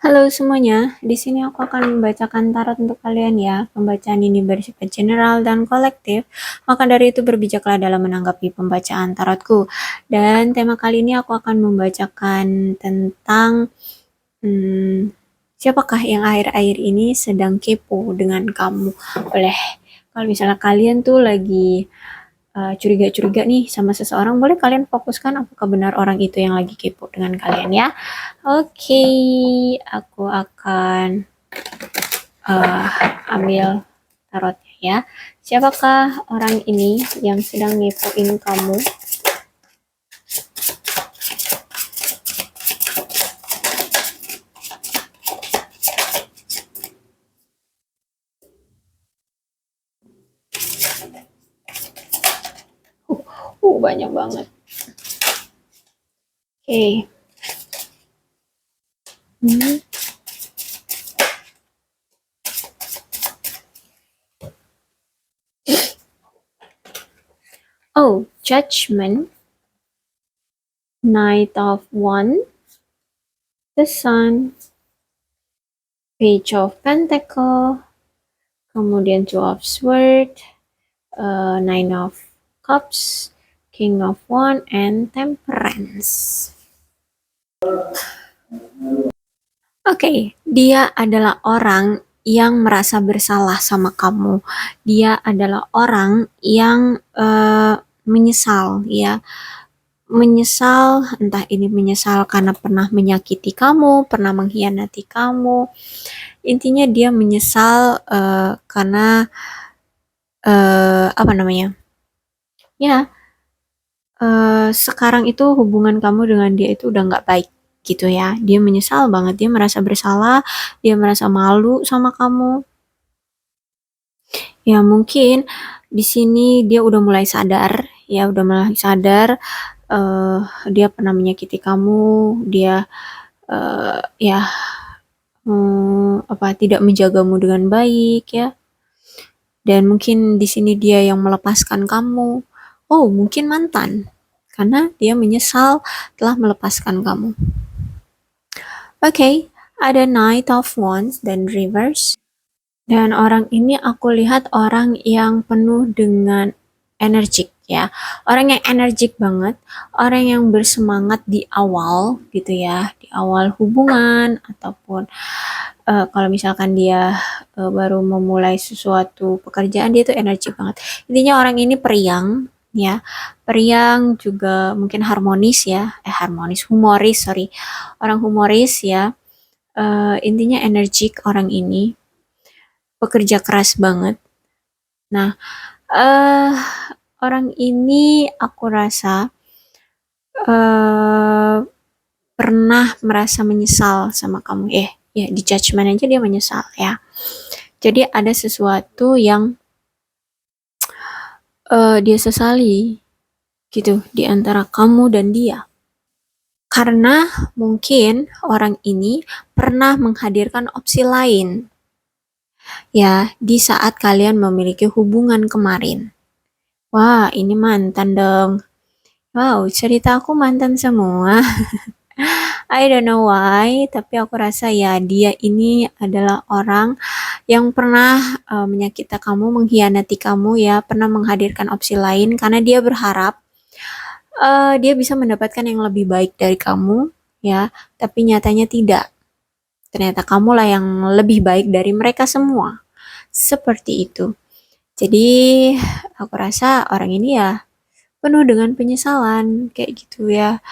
Halo semuanya, di sini aku akan membacakan tarot untuk kalian ya. Pembacaan ini bersifat general dan kolektif, maka dari itu berbijaklah dalam menanggapi pembacaan tarotku. Dan tema kali ini aku akan membacakan tentang siapakah yang akhir-akhir ini sedang kepo dengan kamu. Oleh kalau misalnya kalian tuh lagi curiga-curiga nih sama seseorang, boleh kalian fokuskan apakah benar orang itu yang lagi kepo dengan kalian ya. Oke, aku akan uh, ambil tarotnya ya. Siapakah orang ini yang sedang ngepoin kamu? Banyak banget. Oke. Okay. Oh, Judgment, Knight of Wands, the Sun, Page of Pentacle, kemudian Two of Swords, Nine of Cups, King of Wands, and Temperance. Oke, dia adalah orang yang merasa bersalah sama kamu. Dia adalah orang yang menyesal, ya. Menyesal, entah ini menyesal karena pernah menyakiti kamu, pernah mengkhianati kamu. Intinya dia menyesal karena apa namanya? Ya, sekarang itu hubungan kamu dengan dia itu udah nggak baik gitu ya. Dia menyesal banget, dia merasa bersalah, dia merasa malu sama kamu. Ya mungkin di sini dia udah mulai sadar, ya udah mulai sadar uh, dia pernah menyakiti kamu, dia ya apa tidak menjagamu dengan baik ya. Dan mungkin di sini dia yang melepaskan kamu. Oh, mungkin mantan. Karena dia menyesal telah melepaskan kamu. Oke, ada Knight of Wands dan Reverse. Dan orang ini aku lihat orang yang penuh dengan energik ya. Orang yang energik banget, orang yang bersemangat di awal gitu ya, di awal hubungan ataupun kalau misalkan dia baru memulai sesuatu pekerjaan, dia tuh energik banget. Intinya orang ini periang ya. Periang juga mungkin harmonis ya. Harmonis, humoris, sorry. Orang humoris ya. Intinya energik orang ini, pekerja keras banget. Nah, orang ini aku rasa pernah merasa menyesal sama kamu. Ya di judgment aja dia menyesal ya. Jadi ada sesuatu yang dia sesali gitu di antara kamu dan dia. Karena mungkin orang ini pernah menghadirkan opsi lain ya di saat kalian memiliki hubungan kemarin. Wah, ini mantan dong. Wow, cerita aku mantan semua. I don't know why, tapi aku rasa ya dia ini adalah orang yang pernah menyakiti kamu, mengkhianati kamu ya, pernah menghadirkan opsi lain karena dia berharap dia bisa mendapatkan yang lebih baik dari kamu ya, tapi nyatanya tidak. Ternyata kamulah yang lebih baik dari mereka semua. Seperti itu. Jadi aku rasa orang ini ya penuh dengan penyesalan kayak gitu ya.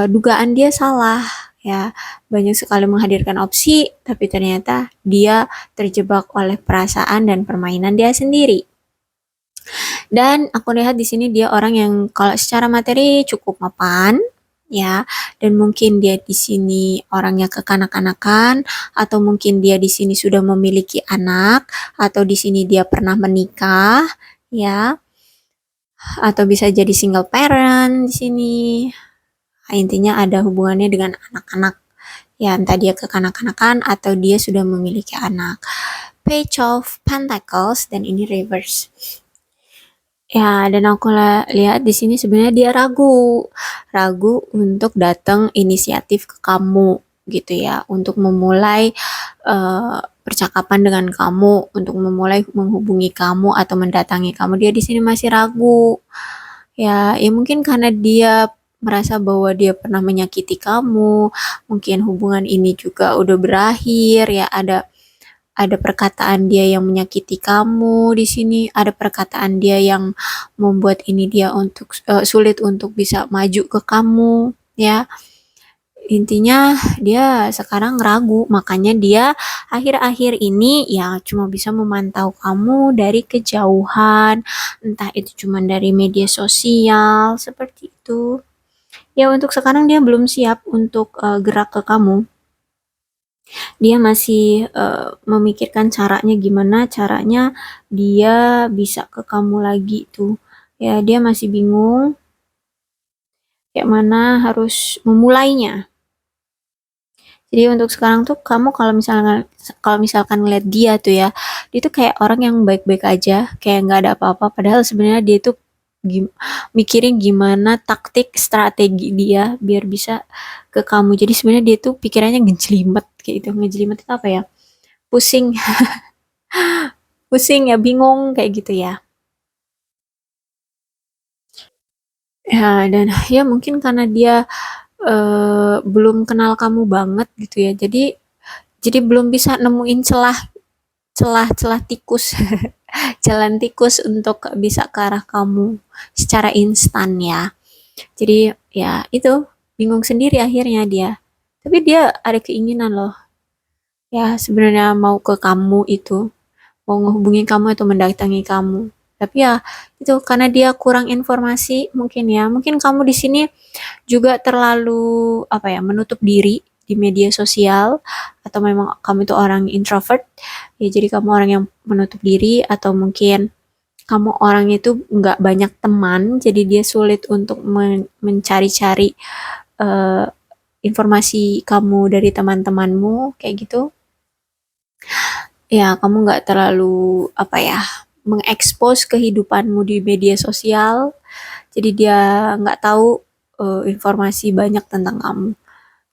Dugaan dia salah ya, banyak sekali menghadirkan opsi tapi ternyata dia terjebak oleh perasaan dan permainan dia sendiri. Dan aku lihat di sini dia orang yang kalau secara materi cukup mapan ya, dan mungkin dia di sini orangnya kekanak-kanakan, atau mungkin dia di sini sudah memiliki anak, atau di sini dia pernah menikah ya, atau bisa jadi single parent di sini. Intinya ada hubungannya dengan anak-anak ya, entah dia kekanak-kanakan atau dia sudah memiliki anak. Page of Pentacles dan ini reverse ya. Dan aku lihat di sini sebenarnya dia ragu untuk datang inisiatif ke kamu gitu ya, untuk memulai percakapan dengan kamu, untuk memulai menghubungi kamu atau mendatangi kamu. Dia di sini masih ragu. Ya mungkin karena dia merasa bahwa dia pernah menyakiti kamu, mungkin hubungan ini juga udah berakhir ya, ada perkataan dia yang menyakiti kamu di sini, ada perkataan dia yang membuat ini dia untuk sulit untuk bisa maju ke kamu ya. Intinya dia sekarang ragu, makanya dia akhir-akhir ini ya cuma bisa memantau kamu dari kejauhan, entah itu cuma dari media sosial seperti itu. Ya untuk sekarang dia belum siap untuk gerak ke kamu. Dia masih memikirkan caranya, gimana caranya dia bisa ke kamu lagi tuh. Ya dia masih bingung kayak mana harus memulainya. Jadi untuk sekarang tuh kamu kalau misalkan ngeliat dia tuh ya, dia tuh kayak orang yang baik-baik aja, kayak nggak ada apa-apa. Padahal sebenarnya dia tuh mikirin gimana taktik strategi dia biar bisa ke kamu. Jadi sebenarnya dia tuh pikirannya ngejelimet kayak gitu. Ngejelimet itu apa ya? Pusing, pusing ya, bingung kayak gitu ya. Ya dan ya mungkin karena dia belum kenal kamu banget gitu ya. Jadi belum bisa nemuin celah-celah tikus, jalan tikus untuk bisa ke arah kamu secara instan ya. Jadi ya itu bingung sendiri akhirnya dia. Tapi dia ada keinginan loh. Ya sebenarnya mau ke kamu itu, mau ngehubungin kamu atau mendatangi kamu. Tapi ya itu karena dia kurang informasi mungkin ya. Mungkin kamu di sini juga terlalu apa ya, menutup diri di media sosial, atau memang kamu itu orang introvert ya, jadi kamu orang yang menutup diri, atau mungkin kamu orang itu nggak banyak teman jadi dia sulit untuk mencari-cari eh, informasi kamu dari teman-temanmu kayak gitu. Ya kamu nggak terlalu apa ya, mengekspos kehidupanmu di media sosial, jadi dia nggak tahu informasi banyak tentang kamu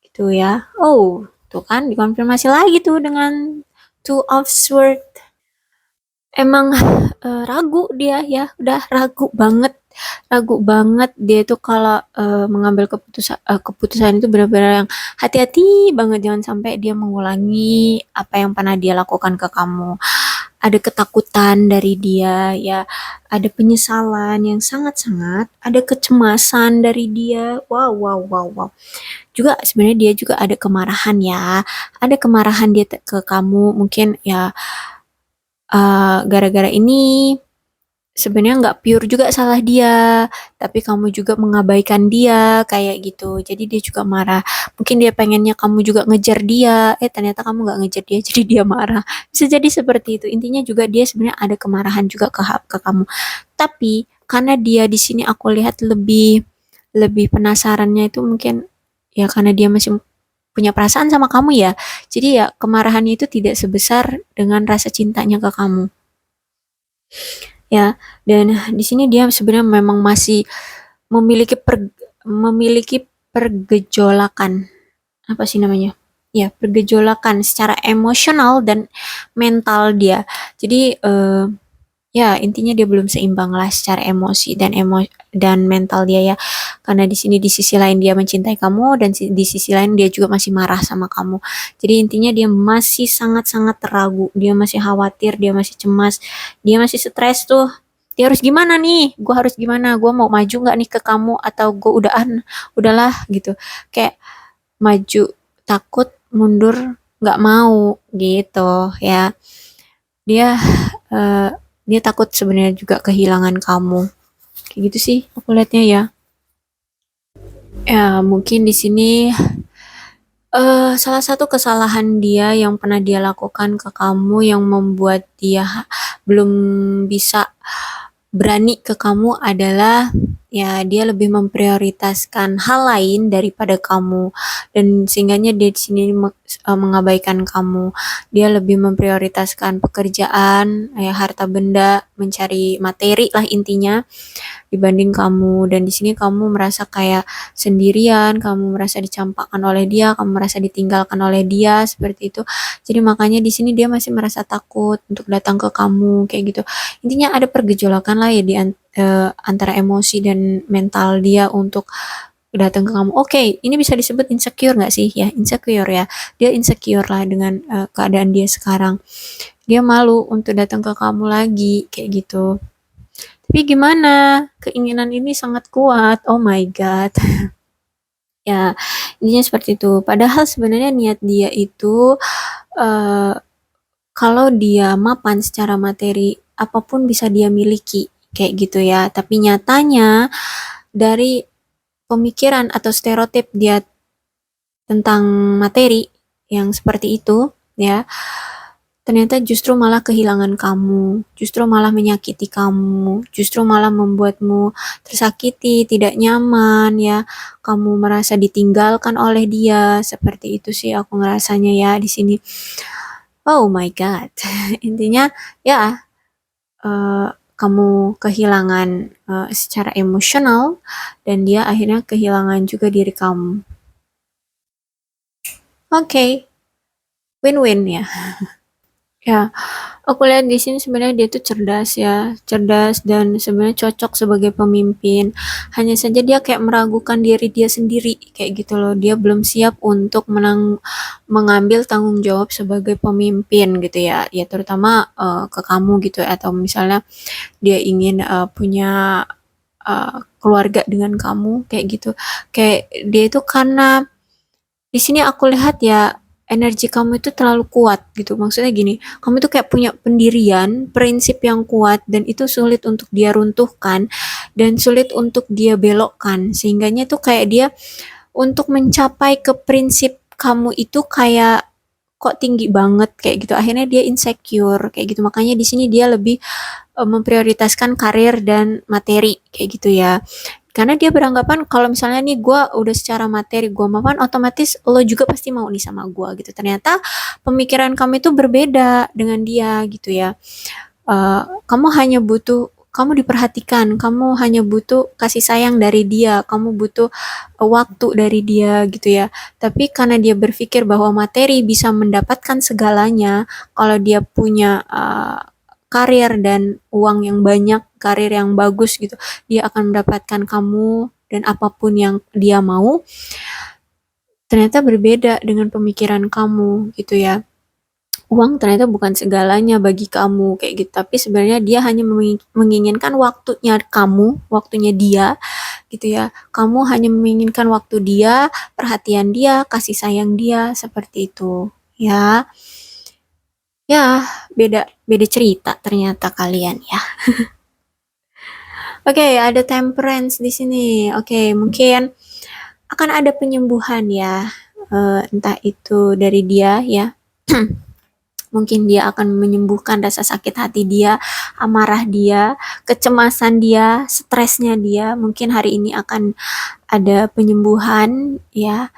gitu ya. Oh, tuh kan dikonfirmasi lagi tuh dengan two of sword. Emang ragu dia ya, udah ragu banget dia tuh kalau mengambil keputusan itu benar-benar yang hati-hati banget, jangan sampai dia mengulangi apa yang pernah dia lakukan ke kamu. Ada ketakutan dari dia ya, ada penyesalan yang sangat-sangat, ada kecemasan dari dia. Wow, wow, wow, wow. Juga sebenarnya dia juga ada kemarahan ya, ada kemarahan dia ke kamu mungkin ya, gara-gara ini sebenarnya nggak pure juga salah dia, tapi kamu juga mengabaikan dia kayak gitu. Jadi dia juga marah. Mungkin dia pengennya kamu juga ngejar dia, ternyata kamu nggak ngejar dia, jadi dia marah. Bisa jadi seperti itu. Intinya juga dia sebenarnya ada kemarahan juga ke kamu. Tapi karena dia di sini aku lihat lebih lebih penasarannya itu mungkin ya karena dia masih punya perasaan sama kamu ya. Jadi ya kemarahannya itu tidak sebesar dengan rasa cintanya ke kamu. Ya, dan di sini dia sebenarnya memang masih memiliki memiliki pergejolakan, apa sih namanya? Ya, pergejolakan secara emosional dan mental dia. Jadi ya intinya dia belum seimbang lah secara emosi dan mental dia ya, karena di sini di sisi lain dia mencintai kamu, dan di sisi lain dia juga masih marah sama kamu. Jadi intinya dia masih sangat-sangat ragu, dia masih khawatir, dia masih cemas, dia masih stres tuh. Dia harus gimana nih, gue harus gimana, gue mau maju nggak nih ke kamu, atau gue udahlah gitu, kayak maju takut, mundur nggak mau gitu ya. Dia eh, dia takut sebenarnya juga kehilangan kamu. Kayak gitu sih aku lihatnya ya. Ya mungkin di sini salah satu kesalahan dia yang pernah dia lakukan ke kamu yang membuat dia belum bisa berani ke kamu adalah ya dia lebih memprioritaskan hal lain daripada kamu, dan sehingganya dia di sini mengabaikan kamu. Dia lebih memprioritaskan pekerjaan, ya harta benda, mencari materi lah intinya dibanding kamu. Dan di sini kamu merasa kayak sendirian, kamu merasa dicampakkan oleh dia, kamu merasa ditinggalkan oleh dia seperti itu. Jadi makanya di sini dia masih merasa takut untuk datang ke kamu kayak gitu. Intinya ada pergejolakan lah ya di antara emosi dan mental dia untuk datang ke kamu. Oke, ini bisa disebut insecure nggak sih? Ya, insecure ya. Dia insecure lah dengan keadaan dia sekarang. Dia malu untuk datang ke kamu lagi, kayak gitu. Tapi gimana? Keinginan ini sangat kuat. Oh my God. Ya, intinya seperti itu. Padahal sebenarnya niat dia itu, eh, kalau dia mapan secara materi, apapun bisa dia miliki. Kayak gitu ya. Tapi nyatanya dari pemikiran atau stereotip dia tentang materi yang seperti itu, ya, ternyata justru malah kehilangan kamu, justru malah menyakiti kamu, justru malah membuatmu tersakiti, tidak nyaman ya. Kamu merasa ditinggalkan oleh dia, seperti itu sih aku ngerasanya ya di sini. Oh my God. Intinya ya, eh, kamu kehilangan secara emosional dan dia akhirnya kehilangan juga diri kamu. Oke, win-win ya. Ya, aku lihat di sini sebenarnya dia tuh cerdas ya, cerdas dan sebenarnya cocok sebagai pemimpin. Hanya saja dia kayak meragukan diri dia sendiri, kayak gitu loh. Dia belum siap untuk mengambil tanggung jawab sebagai pemimpin gitu ya. Ya terutama ke kamu gitu ya. Atau misalnya dia ingin punya keluarga dengan kamu, kayak gitu. Kayak dia itu karena di sini aku lihat ya, energi kamu itu terlalu kuat gitu. Maksudnya gini, kamu tuh kayak punya pendirian, prinsip yang kuat dan itu sulit untuk dia runtuhkan dan sulit untuk dia belokkan. Sehingganya tuh kayak dia untuk mencapai ke prinsip kamu itu kayak kok tinggi banget kayak gitu. Akhirnya dia insecure kayak gitu. Makanya di sini dia lebih memprioritaskan karir dan materi kayak gitu ya. Karena dia beranggapan kalau misalnya nih gue udah secara materi gue mapan, otomatis lo juga pasti mau nih sama gue gitu. Ternyata pemikiran kamu itu berbeda dengan dia gitu ya. Kamu hanya butuh, kamu diperhatikan, kamu hanya butuh kasih sayang dari dia, kamu butuh waktu dari dia gitu ya. Tapi karena dia berpikir bahwa materi bisa mendapatkan segalanya, kalau dia punya karir dan uang yang banyak, karir yang bagus gitu, dia akan mendapatkan kamu dan apapun yang dia mau. Ternyata berbeda dengan pemikiran kamu gitu ya. Uang ternyata bukan segalanya bagi kamu kayak gitu, tapi sebenarnya dia hanya menginginkan waktunya kamu, waktunya dia gitu ya. Kamu hanya menginginkan waktu dia, perhatian dia, kasih sayang dia, seperti itu ya. Ya, beda beda cerita ternyata kalian ya. Oke, ada temperance di sini. Oke, mungkin akan ada penyembuhan ya. Entah itu dari dia ya. Mungkin dia akan menyembuhkan rasa sakit hati dia, amarah dia, kecemasan dia, stresnya dia. Mungkin hari ini akan ada penyembuhan ya,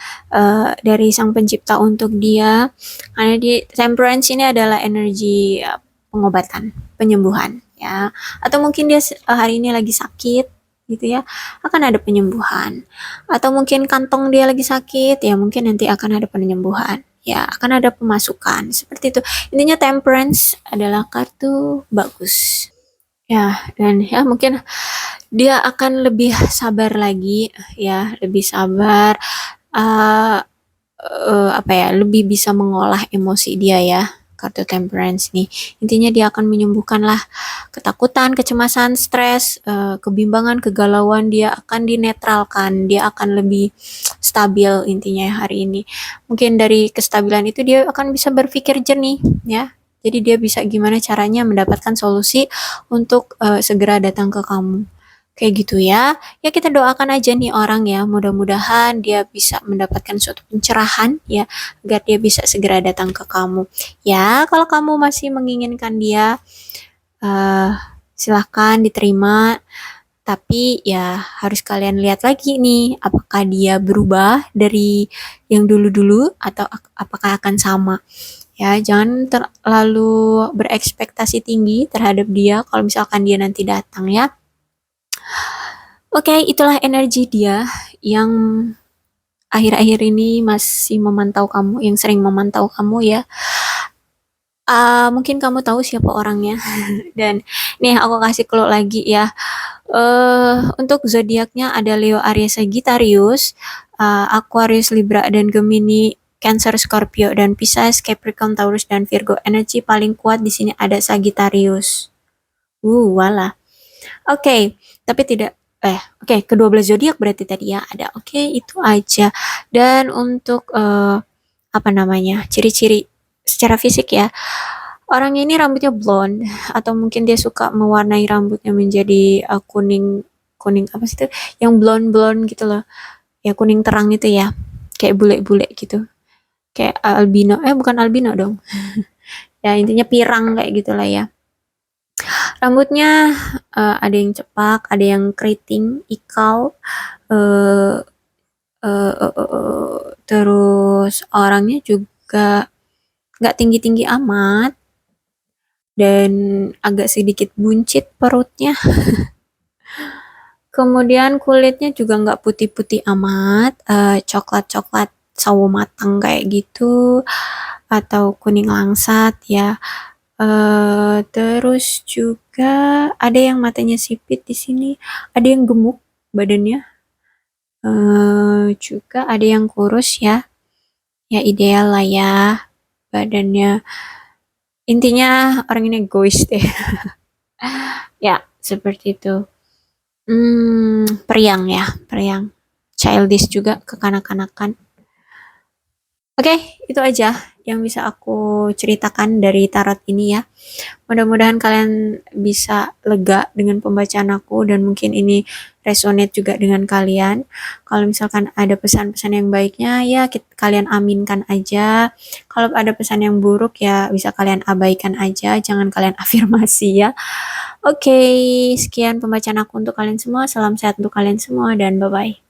dari Sang Pencipta untuk dia. Karena di temperance ini adalah energi pengobatan, penyembuhan ya. Atau mungkin dia hari ini lagi sakit gitu ya, akan ada penyembuhan. Atau mungkin kantong dia lagi sakit ya, mungkin nanti akan ada penyembuhan. Ya, akan ada pemasukan seperti itu. Intinya temperance adalah kartu bagus. Ya, dan ya mungkin dia akan lebih sabar lagi ya, lebih sabar, uh, apa ya, lebih bisa mengolah emosi dia ya, kartu temperance nih. Intinya dia akan menyembuhkan lah ketakutan, kecemasan, stres, kebimbangan, kegalauan, dia akan dinetralkan, dia akan lebih stabil intinya ya hari ini. Mungkin dari kestabilan itu dia akan bisa berpikir jernih ya. Jadi dia bisa gimana caranya mendapatkan solusi untuk segera datang ke kamu. Kayak gitu ya. Ya kita doakan aja nih orang ya, mudah-mudahan dia bisa mendapatkan suatu pencerahan ya, agar dia bisa segera datang ke kamu. Ya, kalau kamu masih menginginkan dia, silahkan diterima. Tapi ya harus kalian lihat lagi nih, apakah dia berubah dari yang dulu-dulu atau apakah akan sama. Ya, jangan terlalu berekspektasi tinggi terhadap dia kalau misalkan dia nanti datang ya. Oke, itulah energi dia yang akhir-akhir ini masih memantau kamu, yang sering memantau kamu ya. Mungkin kamu tahu siapa orangnya. Dan nih aku kasih clue lagi ya. Untuk zodiaknya ada Leo, Aries, Sagittarius, Aquarius, Libra, dan Gemini, Cancer, Scorpio, dan Pisces, Capricorn, Taurus, dan Virgo. Energi paling kuat di sini ada Sagittarius. Wala. Oke, tapi tidak oke, kedua belas zodiak berarti tadi ya ada. Oke, itu aja. Dan untuk apa namanya? Ciri-ciri secara fisik ya. Orang ini rambutnya blonde atau mungkin dia suka mewarnai rambutnya menjadi kuning kuning apa sih itu? Yang blonde-blonde gitu loh. Ya kuning terang itu ya. Kayak bule-bule gitu. Kayak albino. Bukan albino dong. Ya intinya pirang kayak gitulah ya. Rambutnya ada yang cepak, ada yang keriting, ikal, uh, terus orangnya juga nggak tinggi-tinggi amat dan agak sedikit buncit perutnya. Kemudian kulitnya juga nggak putih-putih amat, coklat-coklat sawo matang kayak gitu atau kuning langsat ya. Terus juga ada yang matanya sipit di sini, ada yang gemuk badannya, juga ada yang kurus ya. Ya ideal lah ya badannya. Intinya orang ini egois deh. Ya, seperti itu. Periang ya, periang. Childish juga, kekanak-kanakan. Oke, itu aja yang bisa aku ceritakan dari tarot ini ya. Mudah-mudahan kalian bisa lega dengan pembacaan aku dan mungkin ini resonate juga dengan kalian. Kalau misalkan ada pesan-pesan yang baiknya ya kalian aminkan aja. Kalau ada pesan yang buruk ya bisa kalian abaikan aja, jangan kalian afirmasi ya. Oke, sekian pembacaan aku untuk kalian semua. Salam sehat untuk kalian semua dan bye-bye.